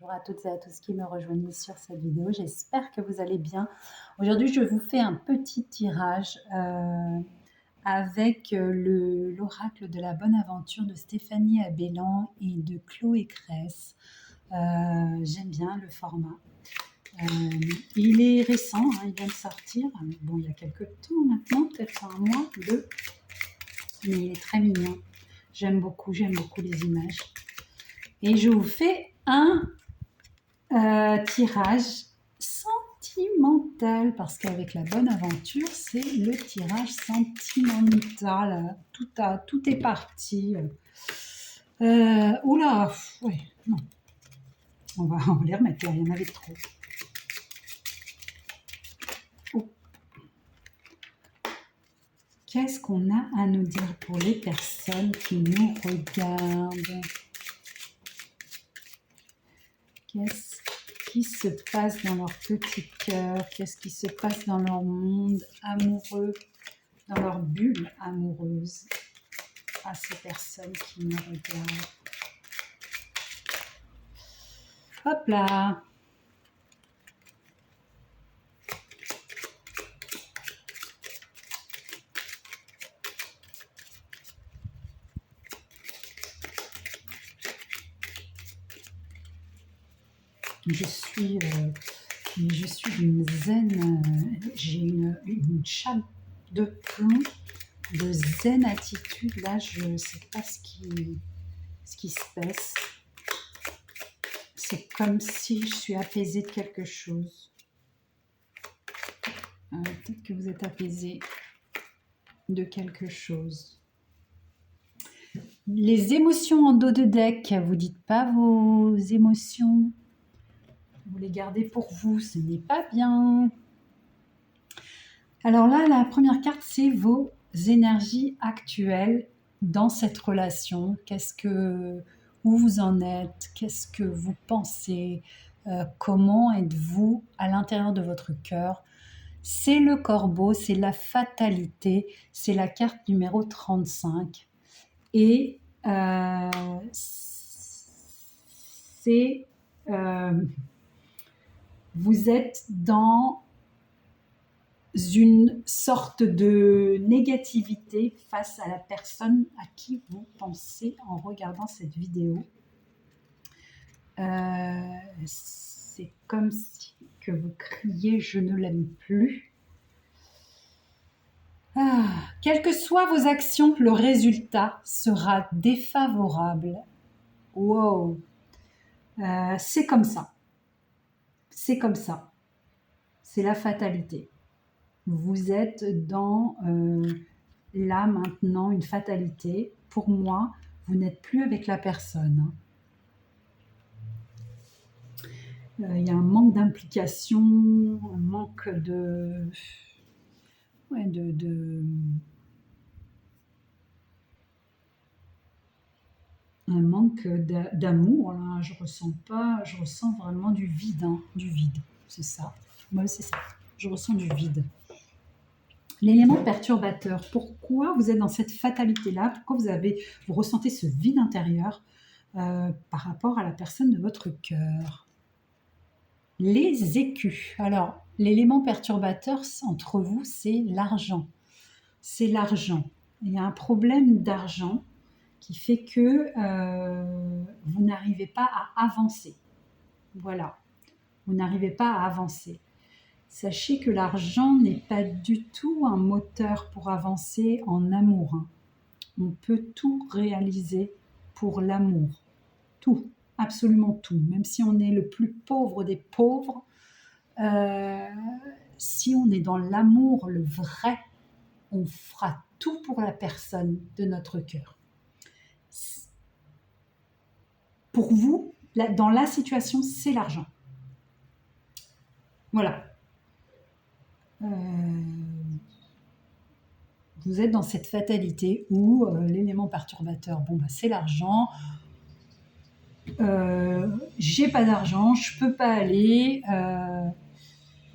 Bonjour à toutes et à tous qui me rejoignent sur cette vidéo. J'espère que vous allez bien. Aujourd'hui, je vous fais un petit tirage avec l'oracle de la bonne aventure de Stéphanie Abellan et de Chloé Cress. J'aime bien le format. Il est récent, hein, il vient de sortir. Bon, il y a quelques temps maintenant, peut-être un mois, deux, mais il est très mignon. J'aime beaucoup les images. Et je vous fais un tirage sentimental, parce qu'avec la bonne aventure, c'est le tirage sentimental. Tout est parti. Oula, ouais, non. On va les remettre, il y en avait trop. Oh. Qu'est-ce qu'on a à nous dire pour les personnes qui nous regardent? Qu'est-ce qui se passe dans leur petit cœur? Qu'est-ce qui se passe dans leur monde amoureux, dans leur bulle amoureuse, à ces personnes qui me regardent? Hop là! Je suis d'une zen, j'ai une chape de plomb, de zen attitude. Là, je ne sais pas ce qui se passe. C'est comme si je suis apaisée de quelque chose. Peut-être que vous êtes apaisé de quelque chose. Les émotions en dos de deck, vous dites pas vos émotions. Vous les gardez pour vous, ce n'est pas bien. Alors là, la première carte, c'est vos énergies actuelles dans cette relation. Où vous en êtes? Qu'est-ce que vous pensez? Comment êtes-vous à l'intérieur de votre cœur? C'est le corbeau, c'est la fatalité, c'est la carte numéro 35. Et vous êtes dans une sorte de négativité face à la personne à qui vous pensez en regardant cette vidéo. C'est comme si que vous criez « je ne l'aime plus ». Quelles que soient vos actions, le résultat sera défavorable. Wow. C'est comme ça. C'est comme ça. C'est la fatalité. Vous êtes dans là maintenant une fatalité. Pour moi, vous n'êtes plus avec la personne. Il y a un manque d'implication, un manque de... Ouais, un manque d'amour. Là, je ressens vraiment du vide, hein, du vide. C'est ça. Moi, c'est ça. Je ressens du vide. L'élément perturbateur, pourquoi vous êtes dans cette fatalité-là? Pourquoi vous ressentez ce vide intérieur par rapport à la personne de votre cœur? Les écus. Alors, l'élément perturbateur entre vous, c'est l'argent. C'est l'argent. Il y a un problème d'argent qui fait que vous n'arrivez pas à avancer. Voilà. Vous n'arrivez pas à avancer. Sachez que l'argent n'est pas du tout un moteur pour avancer en amour. Hein. On peut tout réaliser pour l'amour. Tout, absolument tout. Même si on est le plus pauvre des pauvres, si on est dans l'amour, le vrai, on fera tout pour la personne de notre cœur. Pour vous, dans la situation, c'est l'argent. Voilà. Vous êtes dans cette fatalité où l'élément perturbateur, bon, bah, c'est l'argent. J'ai pas d'argent, je peux pas aller.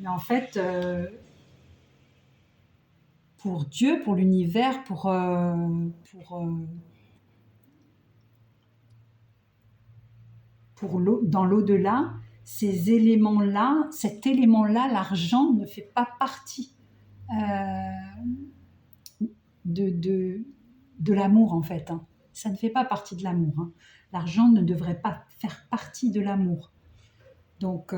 Mais en fait, pour Dieu, pour l'univers, dans l'au-delà, ces éléments-là, cet élément-là, l'argent ne fait pas partie de l'amour en fait. Hein. Ça ne fait pas partie de l'amour. Hein. L'argent ne devrait pas faire partie de l'amour. Donc,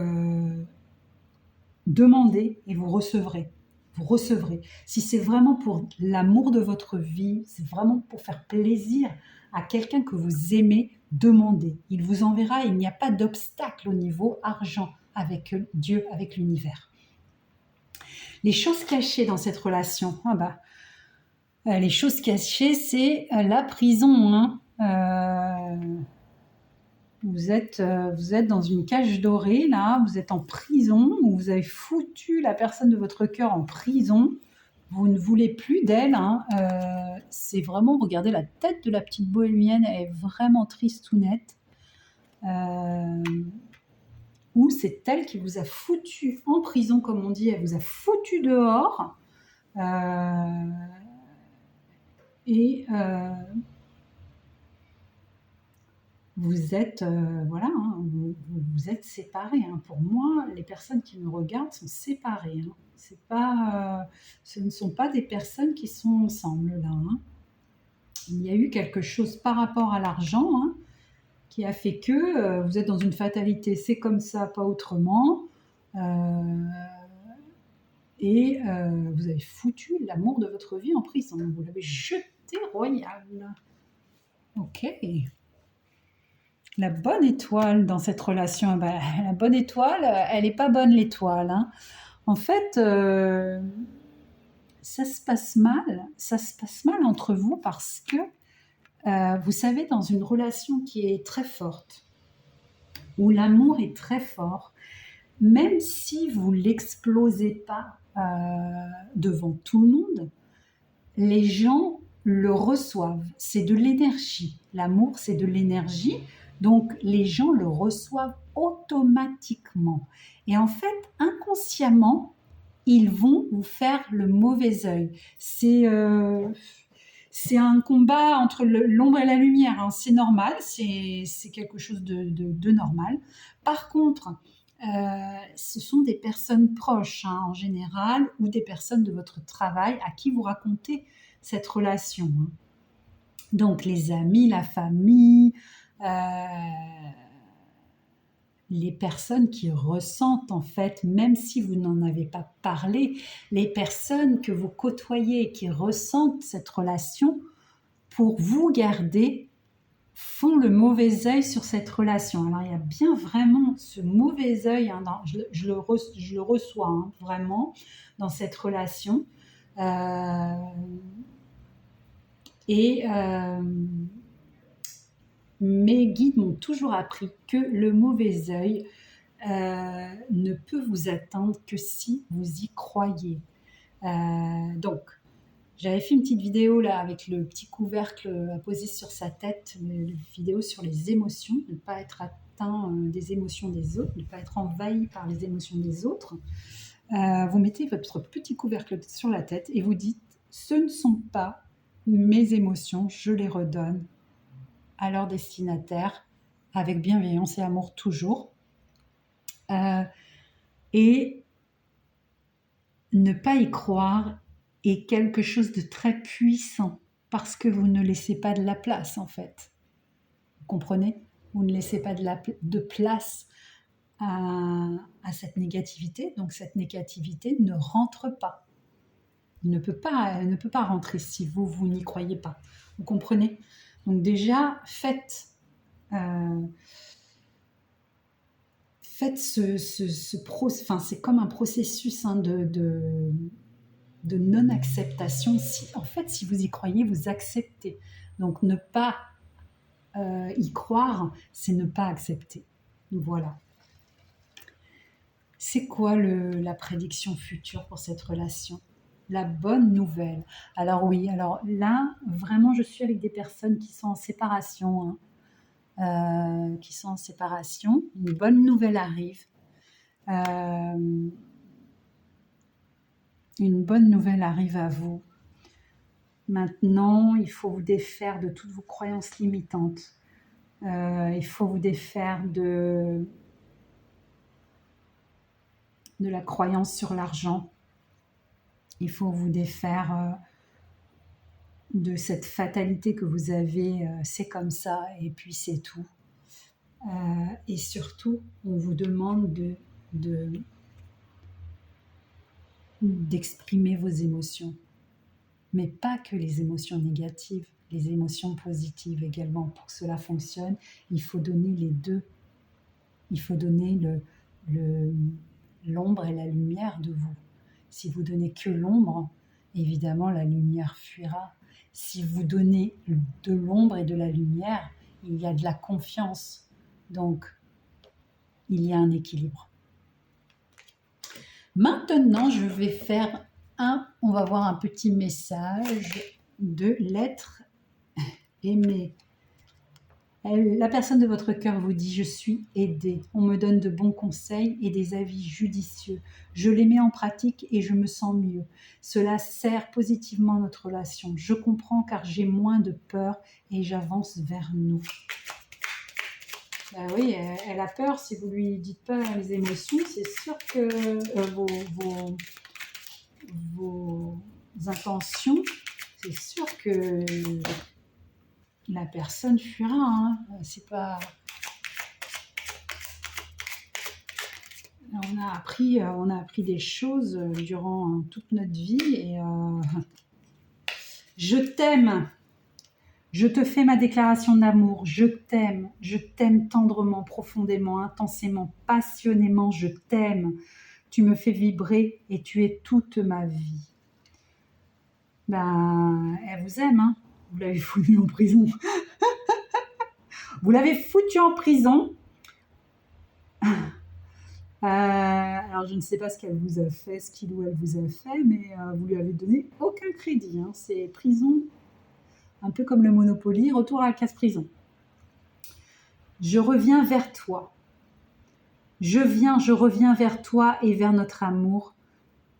demandez et vous recevrez. Vous recevrez. Si c'est vraiment pour l'amour de votre vie, c'est vraiment pour faire plaisir à quelqu'un que vous aimez, demandez. Il vous enverra. Il n'y a pas d'obstacle au niveau argent avec Dieu, avec l'univers. Les choses cachées dans cette relation, les choses cachées, c'est la prison. Hein. Vous êtes dans une cage dorée, là, vous êtes en prison, vous avez foutu la personne de votre cœur en prison, vous ne voulez plus d'elle. Hein. C'est vraiment, regardez la tête de la petite bohémienne, elle est vraiment tristounette. Ou c'est elle qui vous a foutu en prison, comme on dit, elle vous a foutu dehors. Vous êtes, voilà, hein, vous êtes séparés. Hein. Pour moi, les personnes qui me regardent sont séparées. Hein. C'est pas, ce ne sont pas des personnes qui sont ensemble là. Hein. Il y a eu quelque chose par rapport à l'argent hein, qui a fait que vous êtes dans une fatalité. C'est comme ça, pas autrement. Vous avez foutu l'amour de votre vie en prison. Vous l'avez jeté royal. Ok. La bonne étoile dans cette relation, la bonne étoile, elle n'est pas bonne l'étoile. Hein. En fait, ça se passe mal entre vous parce que, vous savez, dans une relation qui est très forte, où l'amour est très fort, même si vous ne l'explosez pas devant tout le monde, les gens le reçoivent. C'est de l'énergie. L'amour, c'est de l'énergie. Donc, les gens le reçoivent automatiquement. Et en fait, inconsciemment, ils vont vous faire le mauvais œil. C'est un combat entre l'ombre et la lumière. Hein. C'est normal, c'est quelque chose de normal. Par contre, ce sont des personnes proches, hein, en général, ou des personnes de votre travail à qui vous racontez cette relation. Hein. Donc, les amis, la famille, les personnes qui ressentent en fait, même si vous n'en avez pas parlé, les personnes que vous côtoyez qui ressentent cette relation, pour vous garder, font le mauvais œil sur cette relation. Alors, il y a bien vraiment ce mauvais œil, hein, je le reçois hein, vraiment dans cette relation. Mes guides m'ont toujours appris que le mauvais œil ne peut vous atteindre que si vous y croyez. Donc, j'avais fait une petite vidéo là avec le petit couvercle à poser sur sa tête, une vidéo sur les émotions, ne pas être atteint des émotions des autres, ne pas être envahi par les émotions des autres. Vous mettez votre petit couvercle sur la tête et vous dites « Ce ne sont pas mes émotions, je les redonne à leur destinataire avec bienveillance et amour toujours. » Et ne pas y croire est quelque chose de très puissant parce que vous ne laissez pas de la place en fait. Vous comprenez ? Vous ne laissez pas de place à cette négativité, donc cette négativité ne rentre pas. Ne peut pas rentrer si vous n'y croyez pas. Vous comprenez ? Donc déjà, faites c'est comme un processus hein, de non-acceptation. Si vous y croyez, vous acceptez. Donc ne pas y croire, c'est ne pas accepter. Voilà. C'est quoi la prédiction future pour cette relation ? La bonne nouvelle. Alors oui, alors là, vraiment, je suis avec des personnes qui sont en séparation. Hein, qui sont en séparation. Une bonne nouvelle arrive. Une bonne nouvelle arrive à vous. Maintenant, il faut vous défaire de toutes vos croyances limitantes. Il faut vous défaire de la croyance sur l'argent. Il faut vous défaire de cette fatalité que vous avez, c'est comme ça et puis c'est tout. Et surtout, on vous demande d'exprimer vos émotions. Mais pas que les émotions négatives, les émotions positives également. Pour que cela fonctionne, il faut donner les deux. Il faut donner l'ombre et la lumière de vous. Si vous donnez que l'ombre, évidemment la lumière fuira. Si vous donnez de l'ombre et de la lumière, il y a de la confiance. Donc, il y a un équilibre. Maintenant, je vais faire on va voir un petit message de l'être aimé. La personne de votre cœur vous dit « Je suis aidée. On me donne de bons conseils et des avis judicieux. Je les mets en pratique et je me sens mieux. Cela sert positivement notre relation. Je comprends car j'ai moins de peur et j'avance vers nous. » Ben oui, elle a peur. Si vous lui dites pas les émotions, c'est sûr que vos intentions, c'est sûr que la personne fuira. Hein. C'est pas. On a appris des choses durant toute notre vie et je t'aime. Je te fais ma déclaration d'amour. Je t'aime tendrement, profondément, intensément, passionnément. Je t'aime. Tu me fais vibrer et tu es toute ma vie. Ben, elle vous aime, hein. Vous l'avez foutu en prison. Vous l'avez foutu en prison. Alors, je ne sais pas ce qu'elle vous a fait, ce qu'il ou elle vous a fait, mais vous lui avez donné aucun crédit. Hein. C'est prison, un peu comme le Monopoly, retour à la case prison. Je reviens vers toi. Je reviens vers toi et vers notre amour.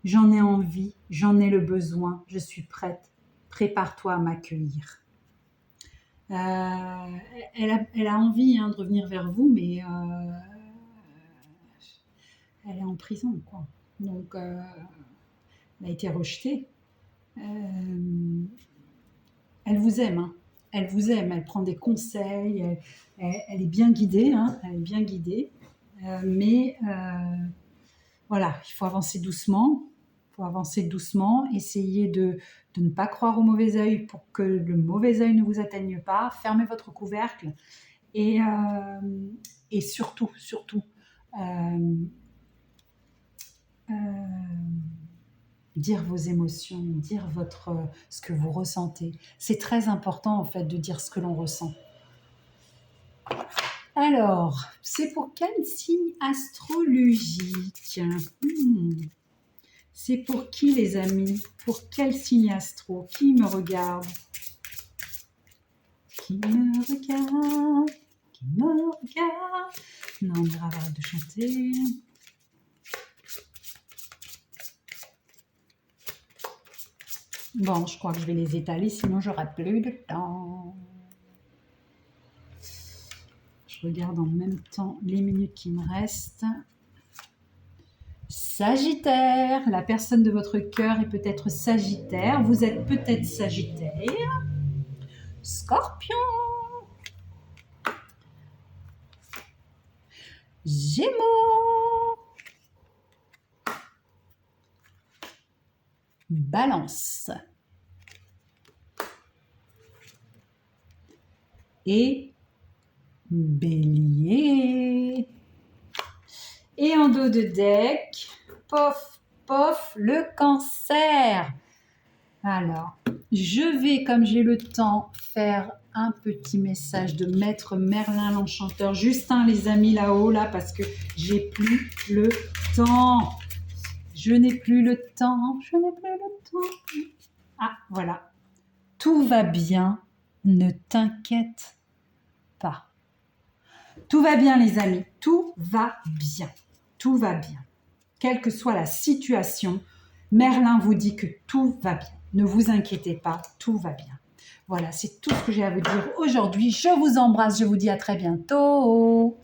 J'en ai envie, j'en ai le besoin, je suis prête. Prépare-toi à m'accueillir. Elle a envie de revenir vers vous, mais elle est en prison, quoi. Donc, elle a été rejetée. Elle vous aime, hein. Elle vous aime, elle prend des conseils, elle est bien guidée, hein. Elle est bien guidée. Mais voilà, il faut avancer doucement. Il faut avancer doucement, essayer de ne pas croire au mauvais œil pour que le mauvais œil ne vous atteigne pas. Fermez votre couvercle et surtout, dire vos émotions, dire ce que vous ressentez. C'est très important en fait de dire ce que l'on ressent. Alors, c'est pour quel signe astrologique? C'est pour qui, les amis? Pour quel signe astro? Qui me regarde? Qui me regarde? Qui me regarde? Non, on ira arrête de chanter. Bon, je crois que je vais les étaler, sinon j'aurai plus de temps. Je regarde en même temps les minutes qui me restent. Sagittaire, la personne de votre cœur est peut-être Sagittaire. Vous êtes peut-être Sagittaire. Scorpion. Gémeaux. Balance. Et Bélier. Et en dos de deck, pof, pof, le Cancer. Alors, je vais, comme j'ai le temps, faire un petit message de Maître Merlin l'Enchanteur. Justin, les amis, là-haut, là, parce que j'ai plus le temps. Je n'ai plus le temps. Je n'ai plus le temps. Ah, voilà. Tout va bien. Ne t'inquiète pas. Tout va bien, les amis. Tout va bien. Tout va bien. Quelle que soit la situation, Merlin vous dit que tout va bien. Ne vous inquiétez pas, tout va bien. Voilà, c'est tout ce que j'ai à vous dire aujourd'hui. Je vous embrasse, je vous dis à très bientôt.